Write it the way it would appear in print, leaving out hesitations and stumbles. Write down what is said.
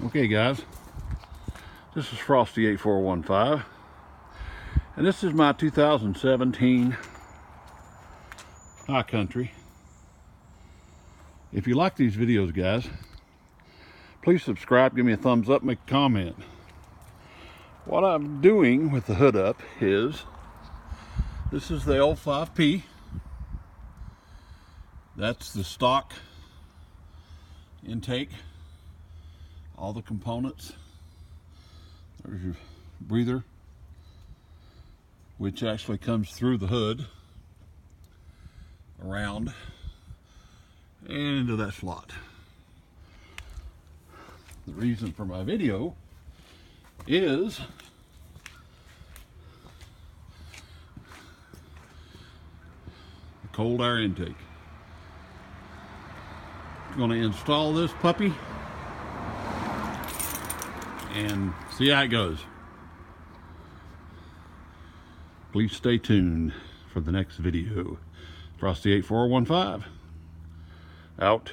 Okay guys, this is Frosty 8415 and this is my 2017 High Country. If you like these videos guys, please subscribe, give me a thumbs up, make a comment. What I'm doing with the hood up is, this is the L5P. That's the stock intake. All the components. There's your breather, which actually comes through the hood, around, and into that slot. The reason for my video is the cold air intake. I'm going to install this puppy and see how it goes. Please stay tuned for the next video. Frosty 8415 out.